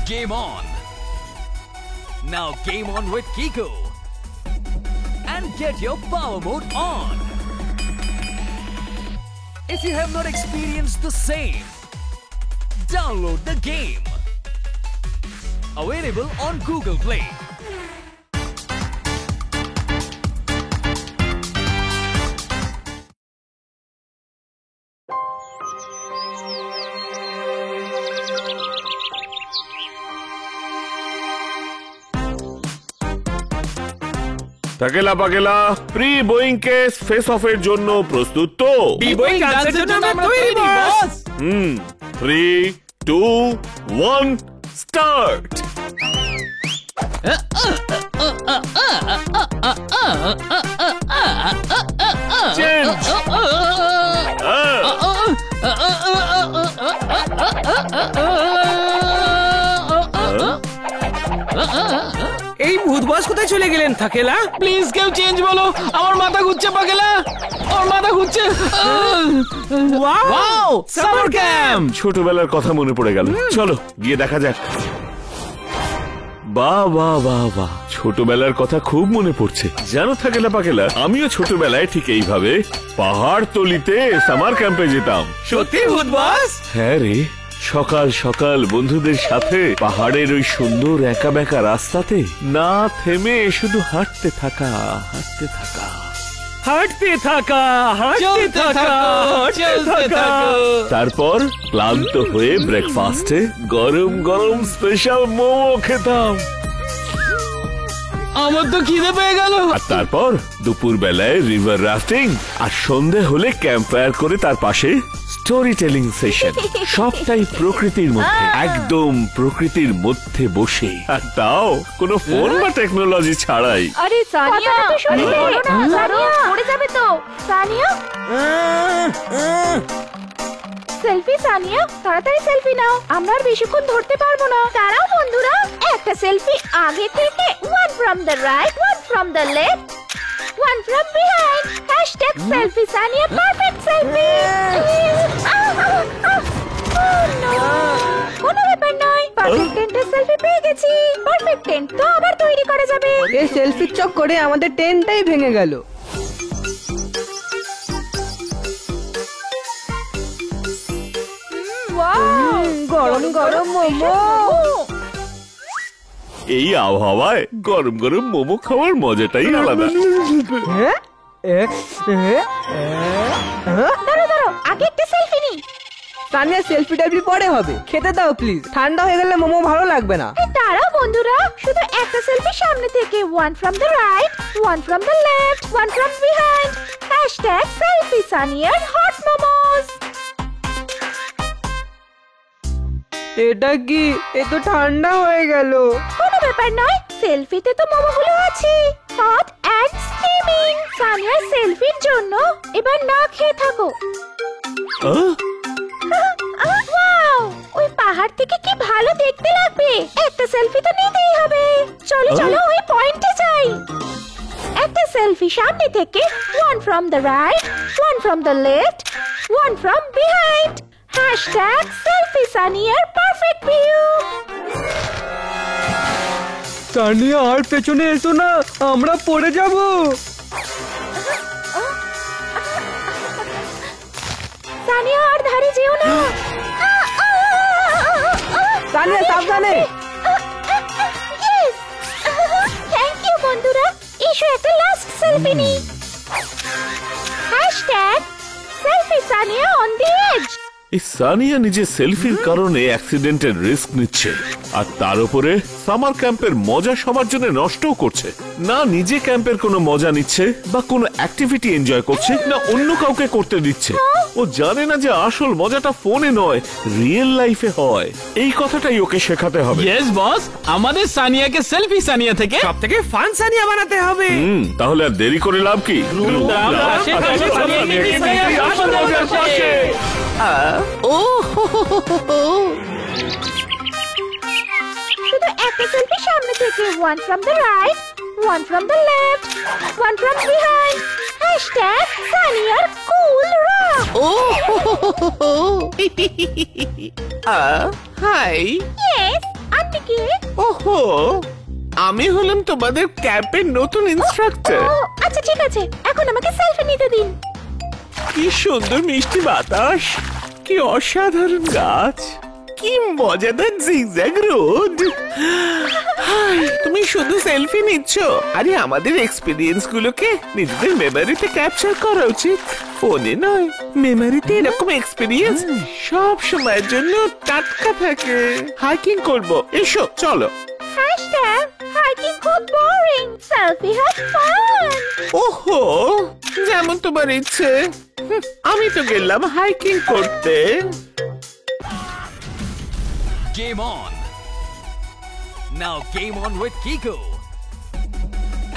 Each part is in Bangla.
Game on. Now game on with Kiko. And get your power mode on. If you have not experienced the same, download the game. Available on Google Play. টাকেলা পাকেলা প্রি বোয়িং কেস ফেস অফের জন্য প্রস্তুত তো? প্রি বোয়িং ডান্সের জন্য আমরা তৈরি বস। 3 2 1 স্টার্ট। এই ভূত বস কোথায় চলে গেলেন থাকেলা? প্লিজ কেউ চেঞ্জ বলো, আমার মাথা ঘুরছে পাগলা, আমার মাথা ঘুরছে। Wow summer camp. ছোটবেলার কথা মনে পড়ে গেল, চলো গিয়ে দেখা যাক। বাহ বাহ বাহ বাহ, ছোটবেলার কথা খুব মনে পড়ছে। জানো থাকেলা পাকেলা, আমিও ছোটবেলায় ঠিক এইভাবে পাহাড় তলিতে সামার ক্যাম্পে যেতাম। সত্যি ভূত বস? হ্যাঁ রে, সকাল সকাল বন্ধুদের সাথে পাহাড়ের ওই সুন্দর একা বেঁকা রাস্তাতে না থেমে শুধু হাঁটতে থাকা হাঁটতে থাকা হাঁটতে থাকা হাঁটতে থাকা চলতে থাকো। তারপর ক্লান্ত হয়ে ব্রেকফাস্টে গরম গরম স্পেশাল মোমো খেতাম। আমার তো খিদে পেয়ে গেল। আর তারপর দুপুর বেলায় রিভার রাফটিং, আর সন্ধে হলে ক্যাম্প ফায়ার করে তার পাশে স্টোরি টেলিং সেশন। সবটাই প্রকৃতির মধ্যে, একদম প্রকৃতির মধ্যে বসে, আর তাও কোনো ফোন বা টেকনোলজি ছাড়াই। আরে সানিয়া শুনে বলো না, সানিয়া পড়ে যাবে তো। সানিয়া সেলফি, সানিয়া তাড়াতাড়ি সেলফি নাও, আমরা আর বেশিক্ষণ ধরতে পারবো না। দাঁড়াও বন্ধুরা, একটা সেলফি আগে থেকে, one from the right, one from the left, one from behind, #selfie Sania perfect selfie। কোনো ব্যাপার নয়, পারফেক্ট টেন্টের সেলফি পেয়ে গেছি। পারফেক্ট টেন্ট তো আবার তৈরি করা যাবে। এই সেলফির চক্করে আমাদের টেন্টটাই ভেঙে গেল। গরম গরম মোমো। এই আবহাওয়ায় গরম গরম মোমো খাওয়ার মজাটাই আলাদা। দাঁড়াও দাঁড়াও, আগে একটা সেলফি নি। সানিয়া সেলফি টাইপি পরে হবে, খেতে দাও প্লিজ, ঠান্ডা হয়ে গেলে মোমো ভালো লাগবে না। দাঁড়াও বন্ধুরা, শুধু একটা সেলফি সামনে থেকে, one from the right, one from the left, one from behind, #selfie সানিয়ার হট মোমোস। এটা কি? এ তো ঠান্ডা হয়ে গেল। কোনো ব্যাপার নয়, সেলফিতে তো মোমোগুলো আছে, হট এন্ড স্টিমিং। সানিয়ার সেলফির জন্য এবার না খেয়ে থাকো। ওয়াও, ওই পাহাড় থেকে কি ভালো দেখতে লাগবে। একটা সেলফি তো নিতেই হবে। চলো চলো ওই পয়েন্টে যাই। একটা সেলফি সামনে থেকে, one from the right, one from the left, one from behind, #selfie সানিয়ার পারফেক্ট ভিউ। সানিয়া আর পেছনে এসো না, আমরা পড়ে যাব। সানিয়া আর ধারে যেও না। সানিয়া সাবধানে। থ্যাংক ইউ বন্ধুরা, এসো একটা লাস্ট সেলফি নি। #selfie Sania on the edge. এই সানিয়া নিজে সেলফির কারণে অ্যাক্সিডেন্টের রিস্ক নিচ্ছে, আর তার উপরে সামার ক্যাম্পের মজা সবার জন্য নষ্টও করছে। না নিজে ক্যাম্পের কোনো মজা নিচ্ছে বা কোনো অ্যাক্টিভিটি এনজয় করছে, না অন্য কাউকে করতে দিচ্ছে। ও জানে না যে আসল মজাটা ফোনে নয়, রিয়েল লাইফে হয়। এই কথাটাই ওকে শেখাতে হবে। ইয়েস বস, আমাদের সানিয়াকে সেলফি সানিয়া থেকে সবথেকে ফান সানিয়া বানাতে হবে। তাহলে আর দেরি করে লাভ কি? শুধু একটা সেলফি সামনে থেকে, one from the right, one from the left, one from behind, #সানিয়ার কুল রক। হাই। Yes, আপনি কে? ওহো, আমি হলাম তোমাদের ক্যাম্পের নতুন ইনস্ট্রাক্টর। ও আচ্ছা ঠিক আছে, এখন আমাকে সেলফি নিতে দিন। কি সুন্দর মিষ্টি বাতাস, কি অসাধারণ গাছ, কি মজাদার জিগজ্যাগ রোড। হাই, তুমি শুধু সেলফি নিচ্ছ? আরে আমাদের এক্সপেরিয়েন্স গুলোকে নিজেদের মেমোরিতে ক্যাপচার করা উচিত, ফোনে নয়। মেমোরিতে এরকম এক্সপেরিয়েন্স সব সময়ের জন্য টাটকা থাকে। হাইকিং করব, এসো চলো। হ্যাশট্যাগ হাইকিং খুব বোরিং, সেলফি হ্যাভ ফান। ওহো, যেমন তোমার ইচ্ছে। আমি তো গেলাম হাইকিং করতে। Game on. Now game on with Kiko.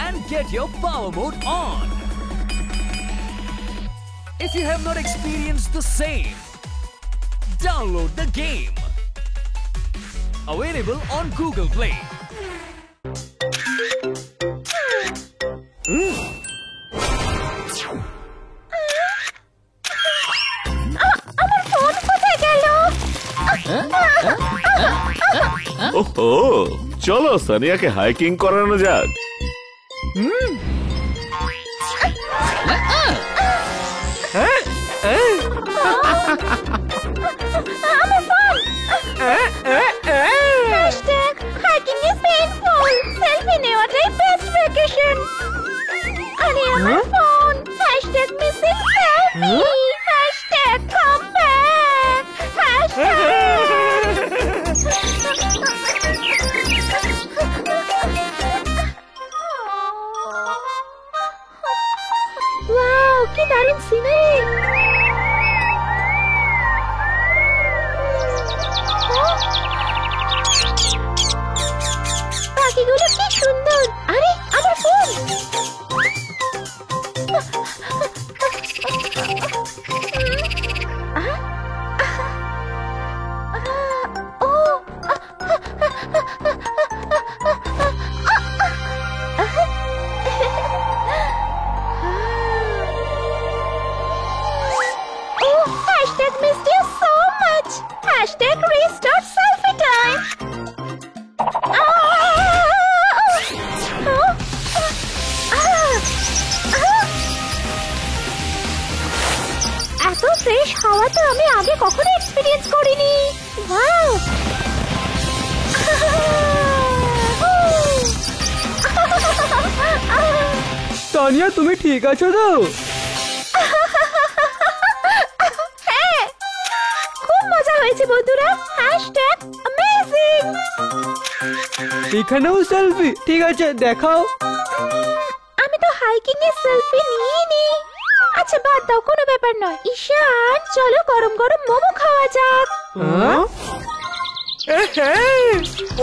And get your power mode on. If you have not experienced the same, download the game. Available on Google Play. আমার ফোন কোথায় গেল? ওহো, চলো সানিয়াকে হাইকিং করানো যাক। আমার phone. Hashtag hiking is painful, selfie নেওয়াটাই বেস্ট ভ্যাকেশন। আরে আমার phone. Hashtag missing selfie. Hashtag come back. Wow, কি দারুণ সিনারি। পাখিগুলো কি সুন্দর। আরে আমার phone. Hashtag missed you so much. Hashtag restart selfie time. এত ফ্রেশ হাওয়া তো আমি আগে কখনো এক্সপেরিয়েন্স করিনি। ওয়াও, তানিয়া তুমি ঠিক আছো তো? হ্যাঁ, খুব মজা হয়েছে বন্ধুরা। Hashtag amazing. এখানেও সেলফি? ঠিক আছে দেখাও। আমি তো হাইকিং এর সেলফি নিইনি। আচ্ছা বাদ দাও, কোনো ব্যাপার নয়। ঈশান, চলো গরম গরম মোমো খাওয়া যাক।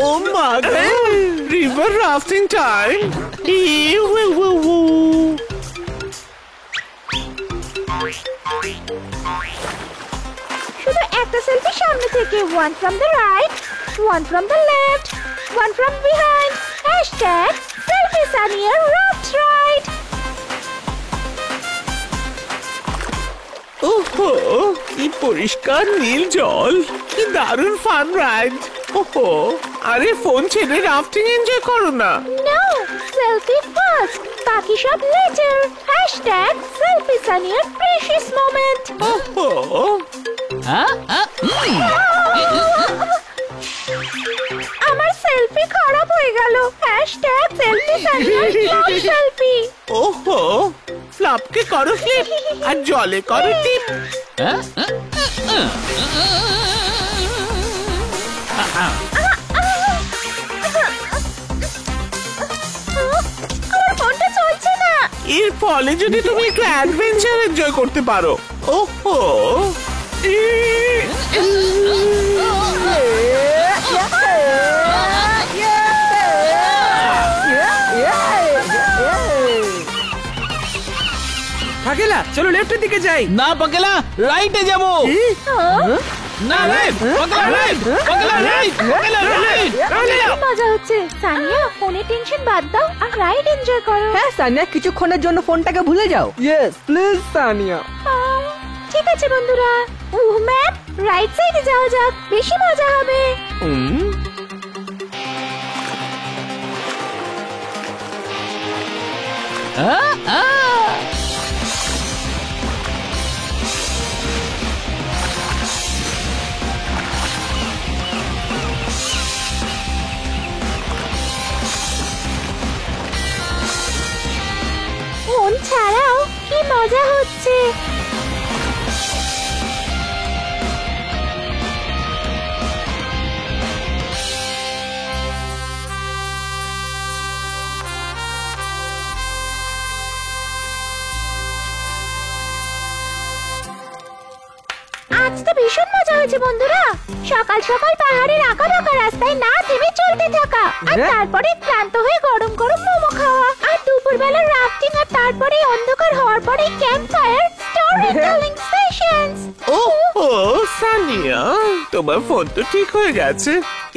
ও মা গো, রিভার রাফটিং টাইম। শুধু একটা সেলফি সামনে থেকে। One from the right, one from the left, one from behind. Hashtag selfie Sania raft ride. ওহো, কি পরিষ্কার নীল জল, কি দারুণ ফান রাইড। ওহো, আরে ফোন ছেড়ে রাফটিং এনজয় করো না। নো, সেলফি ফার্স্ট, বাকি সব লেটার। হ্যাশট্যাগ সেলফি সানিয়ার প্রেশিয়াস মোমেন্ট। ওহো, আমার সেলফি খারাপ হয়ে গেল। হ্যাশট্যাগ সেলফি সানিয়ার ফ্লপ সেলফি। ওহো, ফ্লপকে করো ফ্লিপ আর জলে করো টিপ। আমার ফোনটা চলছে না। এর ফলে যদি তুমি একটু অ্যাডভেঞ্চার এনজয় করতে পারো। ওহো, পাকেলা চলো লেফটের দিকে যাই। না পাকেলা, রাইটে যাবো। না রাইট, পাকেলা রাইট, পাকেলা রাইট, পাকেলা রাইট। খুব মজা হচ্ছে। সানিয়া, ফোনে টেনশন বাদ দাও আর রাইড এনজয় করো। হ্যাঁ সানিয়া, কিছুক্ষণের জন্য ফোনটাকে ভুলে যাও। Yes please Sania. ঠিক আছে বন্ধুরা, ম্যাপ রাইট সাইডে যাওয়া যাক, বেশি মজা হবে। ফোন ছাড়াও কি মজা হচ্ছে। আজ তো ভীষণ মজা হয়েছে বন্ধুরা। সকাল সকাল পাহাড়ের আঁকা বাঁকা রাস্তায় না থেমে চলতে থাকা, আর তারপরে ক্লান্ত হয়ে গরম গরম মোমো খাওয়া, আর দুপুরবেলা রাফটিং, আর তারপরে অন্ধকার হওয়ার পরে campfire storytelling sessions. ও সানিয়া, তোমার ফোন তো ঠিক হয়ে গেছে।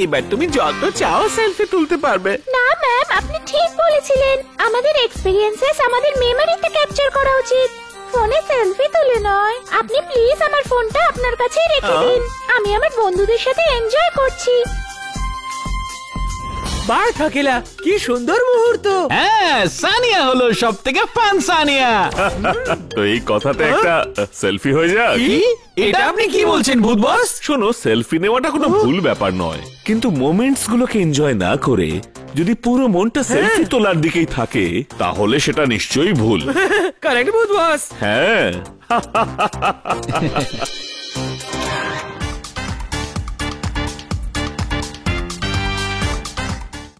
এবার তুমি যত চাও সেলফি তুলতে পারবে। না ম্যাম, আপনি ঠিক বলেছিলেন। আমাদের এক্সপেরিয়েন্সেস আমাদের মেমোরিতে ক্যাপচার করা উচিত, ফোনে সেলফি তুলে নয়। আপনি প্লিজ আমার ফোনটা আপনার কাছেই রেখে দিন। আমি আমার বন্ধুদের সাথে এনজয় করছি। বাহ থাকেলা, কি সুন্দর মুহূর্ত। হ্যাঁ, সানিয়া হলো সব থেকে ফান সানিয়া। তো এই কথাতে একটা সেলফি হয়ে যাক। কি? এটা আপনি কি বলছেন ভূত বস? শোনো, সেলফি নেওয়াটা কোনো ভুল ব্যাপার নয়, কিন্তু মোমেন্টস গুলোকে এনজয় না করে যদি পুরো মনটা সেলফি তোলার দিকেই থাকে, তাহলে সেটা নিশ্চয়ই ভুল। কারেক্ট ভূত বস। হ্যাঁ।